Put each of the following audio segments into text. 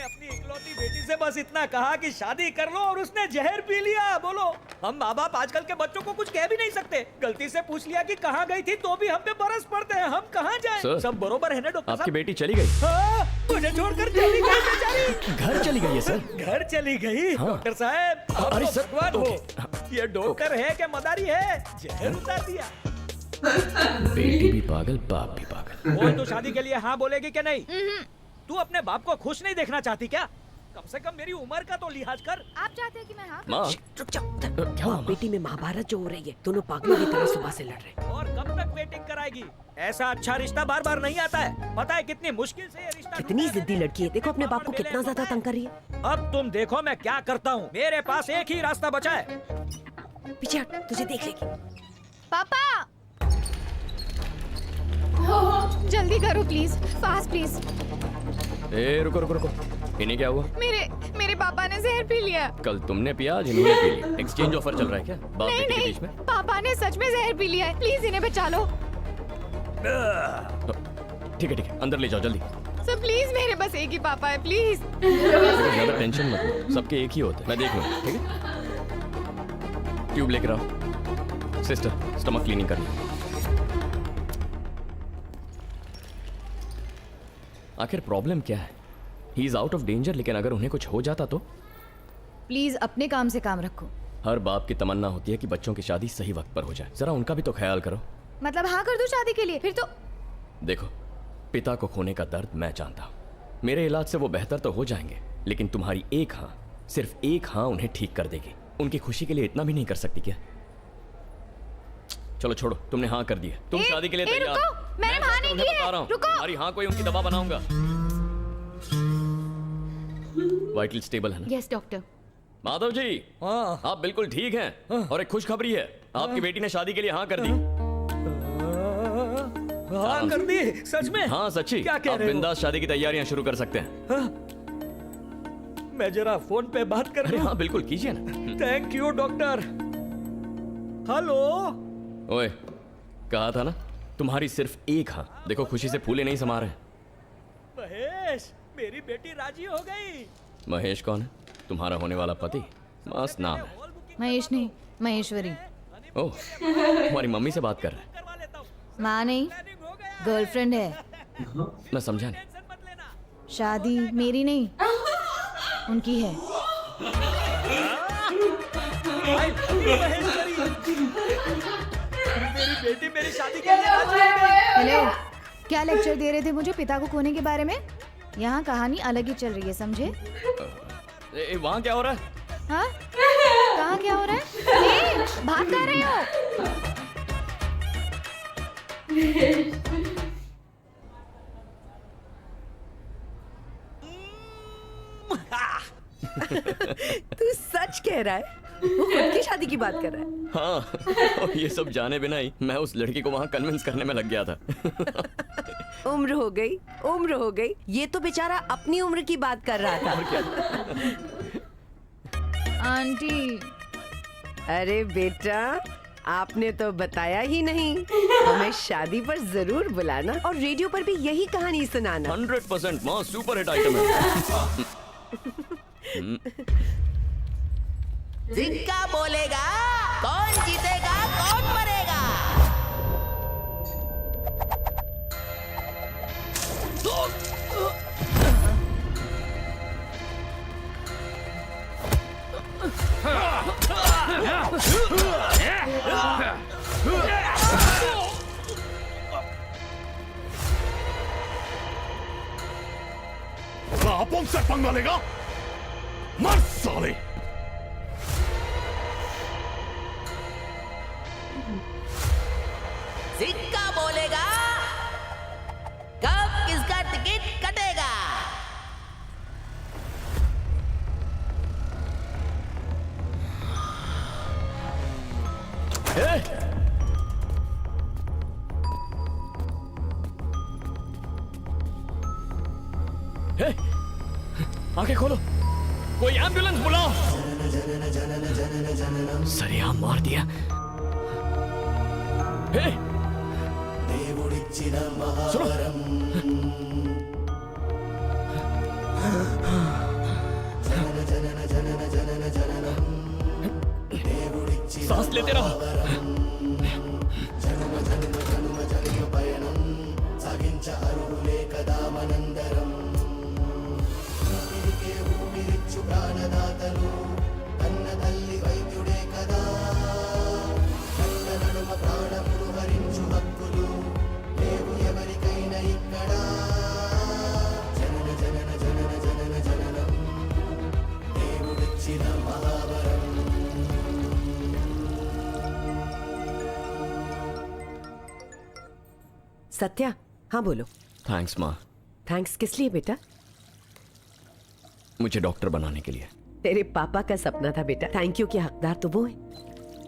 अपनी इकलौती बेटी से बस इतना कहा कि शादी कर लो और उसने जहर पी लिया। बोलो, हम माँ बाप आजकल के बच्चों को कुछ कह भी नहीं सकते। गलती से पूछ लिया कि कहाँ गई थी तो भी हम पे बरस पड़ते हैं। हम कहाँ जाएं? सर, सब बरोबर है ना डॉक्टर साहब? आपकी बेटी चली गई। हाँ, मुझे छोड़कर चली गई बेचारी। घर चली गई है सर। घर चली गई? हाँ। डॉक्टर साहब, आप अरे तो सर, भगवान हो। ओके। ये डॉक्टर है क्या मदारी है? जहर उतार दिया। बेटी भी पागल, बाप भी पागल। बोल, तू शादी के लिए हाँ बोलेगी क्या नहीं? तू अपने बाप को खुश नहीं देखना चाहती क्या? कम से कम मेरी उम्र का तो लिहाज कर। आप चाहते हैं कि मैं हाँ? माँ, रुक जाओ। क्या हुआ माँ? बेटी में महाभारत जो हो रही है, दोनों पागलों की तरह सुबह से लड़ रहे हैं। और कब तक वेटिंग कराएगी? ऐसा अच्छा रिश्ता बार बार नहीं आता है। पता है कितनी मुश्किल से ये रिश्ता कितनी ढूंढा है। जिद्दी लड़की है, देखो अपने बाप को कितना ज्यादा तंग कर रही है। अब तुम देखो मैं क्या करता हूँ। मेरे पास एक ही रास्ता बचा है। पीछे हट, तुझे देख लेगी। पापा, जल्दी करो प्लीज, फास्ट प्लीज। ए रुको रुको रुको, इन्हें क्या हुआ? मेरे पापा ने जहर पी लिया। कल तुमने पिया, आज इन्होंने पी लिया। एक्सचेंज ऑफर चल रहा है क्या बाप नहीं बेटी के नहीं, बीच में? पापा ने सच में जहर पी लिया है। प्लीज इन्हें बचा लो। ठीक है, अंदर ले जाओ जल्दी। सर प्लीज, मेरे बस एक ही पापा है, प्लीज। ज्यादा टेंशन मत लो, सबके एक ही होते हैं। मैं देख लूंगा, ठीक है? ट्यूब लेकर आओ। सिस्टर, स्टमक क्लीनिंग करनी। आखिर प्रॉब्लम क्या है? He is out of danger, लेकिन अगर उन्हें कुछ हो जाता तो? प्लीज अपने काम से काम रखो। हर बाप की तमन्ना होती है कि बच्चों की शादी सही वक्त पर हो जाए। जरा उनका भी तो ख्याल करो। मतलब हाँ कर दो शादी के लिए? फिर तो देखो, पिता को खोने का दर्द मैं जानता हूँ। मेरे इलाज से वो बेहतर तो हो जाएंगे, लेकिन तुम्हारी एक हाँ, सिर्फ एक हाँ उन्हें ठीक कर देगी। उनकी खुशी के लिए इतना भी नहीं कर सकती क्या? चलो छोड़ो, तुमने हाँ कर दी है। तुम शादी के लिए तैयार? रुको, मैंने हाँ नहीं की है। रुको। तुम्हारी हाँ को ही उनकी दवा बनाऊंगा। वाइटल स्टेबल है ना? Yes doctor. माधव जी, हाँ आप बिल्कुल ठीक हैं। और एक खुशखबरी है, आपकी बेटी ने शादी के लिए हाँ कर दी। हाँ कर दी? सच में? हाँ सच्ची। क्या कह आप रहे हो? बिंदास शादी की तैयारियां शुरू कर सकते हैं। मैं जरा फोन पे बात कर अरे लूं? हाँ बिल्कुल कीजिए ना। Thank you doctor. हेलो। ओए, कहा था ना, तुम्हारी सिर्फ एक हाँ। देखो खुशी से फूले नहीं समा रहे। महेश, मेरी बेटी राजी हो गई। महेश कौन है? तुम्हारा होने वाला पति? मस्त नाम है। महेश नहीं, महेश्वरी। ओह, तुम्हारी मम्मी से बात कर रहे हैं। करवा लेता हूँ। माँ नहीं, गर्लफ्रेंड है। मैं समझा नहीं। टेंशन मत लेना। शादी मेरी नहीं, उनकी है। भाई, महेश्वरी, मेरी बेटी मेरी शादी के लिए राजी हो गई। हेलो, क्या लेक्चर दे रहे थे मुझे पिता को खोने के बारे में? यहाँ कहानी अलग ही चल रही है, समझे? वहाँ क्या हो रहा है? हाँ? कहाँ क्या हो रहा है? भाग कर रहे हो? तू सच कह रहा है? वो खुद की शादी की बात कर रहा है। हाँ, और ये सब जाने बिना ही मैं उस लड़की को वहाँ कन्विंस करने में लग गया था। उम्र हो गई, उम्र हो गई। ये तो बेचारा अपनी उम्र की बात कर रहा था। आंटी, अरे बेटा, आपने तो बताया ही नहीं। हमें शादी पर जरूर बुलाना और रेडियो पर भी यही कहानी सुनाना। 100% माँ सुपर हिट आइटम है। जिनका बोलेगा कौन जीतेगा कौन मरेगा। अपन से पंगा लेगा? मर साले! जिनका बोलेगा कब किसका टिकट कटेगा। हे, आंखें खोलो, कोई एम्बुलेंस बुलाओ। सरेआम मार दिया। हे, सुनो। सांस लेते रहो। सत्या, हाँ बोलो। थैंक्स माँ, थैंक्स किस लिए बेटा? मुझे डॉक्टर बनाने के लिए। तेरे पापा का सपना था बेटा, थैंक यू के हकदार तो वो है,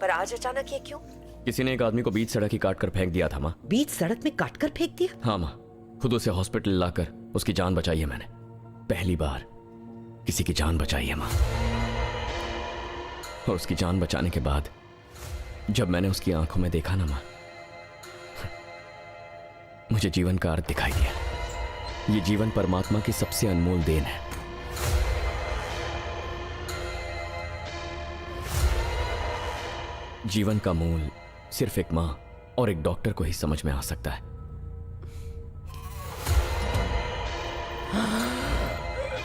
पर आज अचानक ये क्यों? किसी ने एक आदमी को बीच सड़क ही काट कर फेंक दिया था माँ। बीच सड़क में काट कर फेंक दिया? हाँ माँ, खुद उसे हॉस्पिटल लाकर उसकी जान बचाई है मैंने। पहली बार किसी की जान बचाई है माँ। और उसकी जान बचाने के बाद जब मैंने उसकी आंखों में देखा ना माँ, मुझे जीवन का अर्थ दिखाई दिया। ये जीवन परमात्मा की सबसे अनमोल देन है। जीवन का मूल सिर्फ एक मां और एक डॉक्टर को ही समझ में आ सकता है।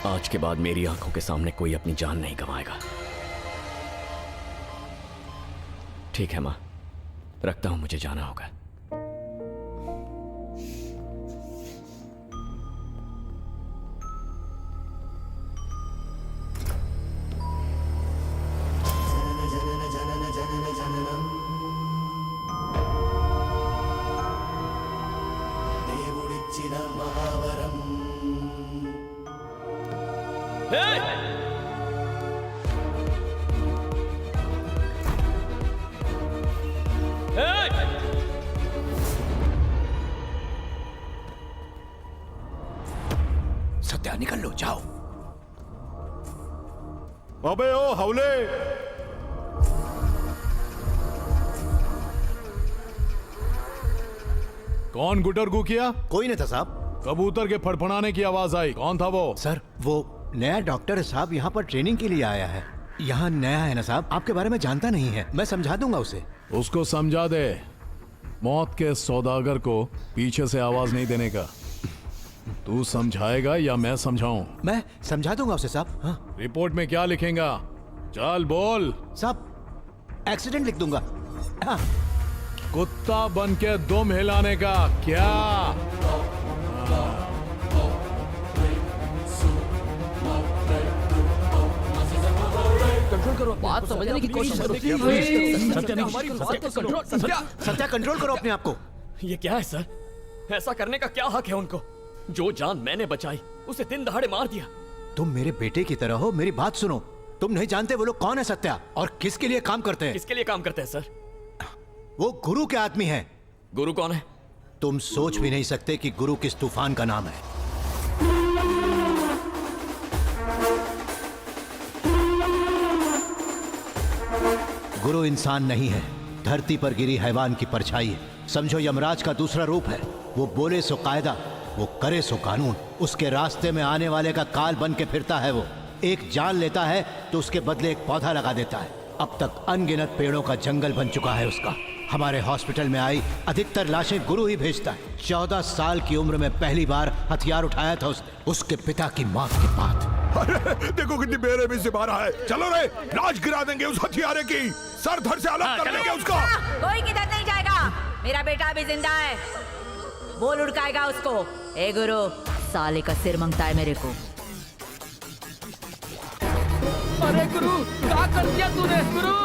आज के बाद मेरी आंखों के सामने कोई अपनी जान नहीं गंवाएगा। ठीक है मां, रखता हूं, मुझे जाना होगा। सत्या निकल लो, जाओ। अबे ओ हवले, कौन गुटरगू किया? कोई नहीं था साहब। कबूतर के फड़फड़ाने की आवाज आई, कौन था वो? सर वो नया डॉक्टर है साहब, यहाँ पर ट्रेनिंग के लिए आया है। यहाँ नया है ना साहब, आपके बारे में जानता नहीं है। मैं समझा दूंगा उसे। उसको समझा दे, मौत के सौदागर को पीछे से आवाज नहीं देने का। तू समझाएगा या मैं समझाऊं? मैं समझा दूंगा उसे साहब। हाँ रिपोर्ट में क्या लिखेगा? चल बोल। साहब, एक्सीडेंट लिख दूंगा। हाँ। कुत्ता बन के दुम हिलाने का क्या? कंट्रोल करो, बात समझने की कोशिश करो। सत्या कंट्रोल करो अपने आप को। ये क्या है सर? ऐसा करने का क्या हक है उनको? जो जान मैंने बचाई उसे दिन दहाड़े मार दिया। तुम मेरे बेटे की तरह हो, मेरी बात सुनो। तुम नहीं जानते वो लोग कौन है सत्या, और किसके लिए काम करते हैं। किसके लिए काम करते हैं सर? वो गुरु के आदमी हैं। गुरु कौन है? तुम सोच भी नहीं सकते कि गुरु किस तूफान का नाम है। गुरु इंसान नहीं है, धरती पर गिरी हैवान की परछाई है। समझो यमराज का दूसरा रूप है। वो बोले सो कायदा, वो करे सो कानून। उसके रास्ते में आने वाले का काल बन के फिरता है। वो एक जान लेता है तो उसके बदले एक पौधा लगा देता है। अब तक अनगिनत पेड़ों का जंगल बन चुका है उसका। हमारे हॉस्पिटल में आई अधिकतर लाशें गुरु ही भेजता है। 14 साल की उम्र में पहली बार हथियार उठाया था उसने, उसके पिता की मौत के बाद। अरे देखो कितनी बेरहमी से मारा है। चलो रे, लाश गिरा देंगे उस हथियारे की, सर धड़ से अलग कर देंगे उसका। कोई किधर नहीं जाएगा, मेरा बेटा अभी जिंदा है। वो लुढ़काएगा उसको। ए गुरु, साले का सिर मांगता है मेरे को। अरे गुरु, क्या कर दिया तूने गुरु?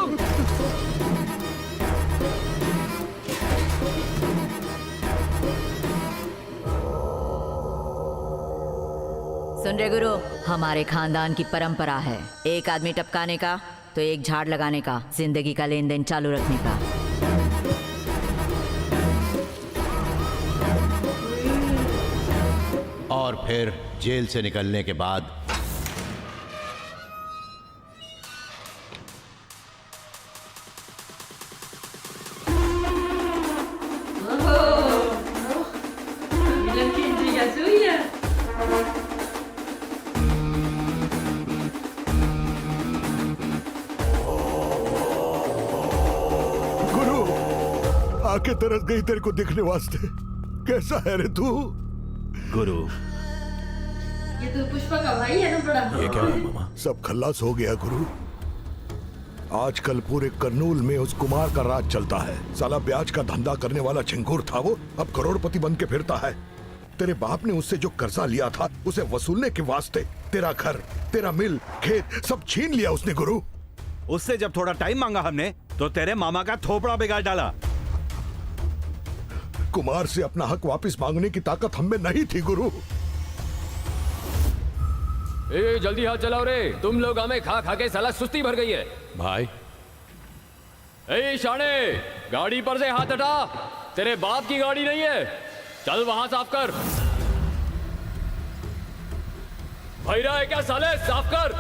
सुन रहे गुरु, हमारे खानदान की परंपरा है, एक आदमी टपकाने का तो एक झाड़ लगाने का, जिंदगी का लेन देन चालू रखने का। और फिर जेल से निकलने के बाद आंखें तरस गई तेरे को दिखने वास्ते। कैसा है रे तू? गुरु, ये तो पुष्पा का भाई है ना बड़ा। ये क्या है मामा? सब खल्लास हो गया गुरु। आजकल पूरे कर्नूल में उस कुमार का राज चलता है। साला ब्याज का धंधा करने वाला झिंगुर था वो, अब करोड़पति बन के फिरता है। तेरे बाप ने उससे जो कर्जा लिया था उसे वसूलने के वास्ते तेरा घर, तेरा मिल, खेत सब छीन लिया उसने गुरु। उससे जब थोड़ा टाइम मांगा हमने तो तेरे मामा का थोपड़ा बिगाड़ डाला। कुमार से अपना हक वापस मांगने की ताकत हम में नहीं थी गुरु। ए जल्दी हाथ चलाओ रे, तुम लोग हमें खा खा के साला सुस्ती भर गई है। भाई ए शाने, गाड़ी पर से हाथ हटा, तेरे बाप की गाड़ी नहीं है। चल वहां साफ कर। भैरा है क्या साले, साफ कर।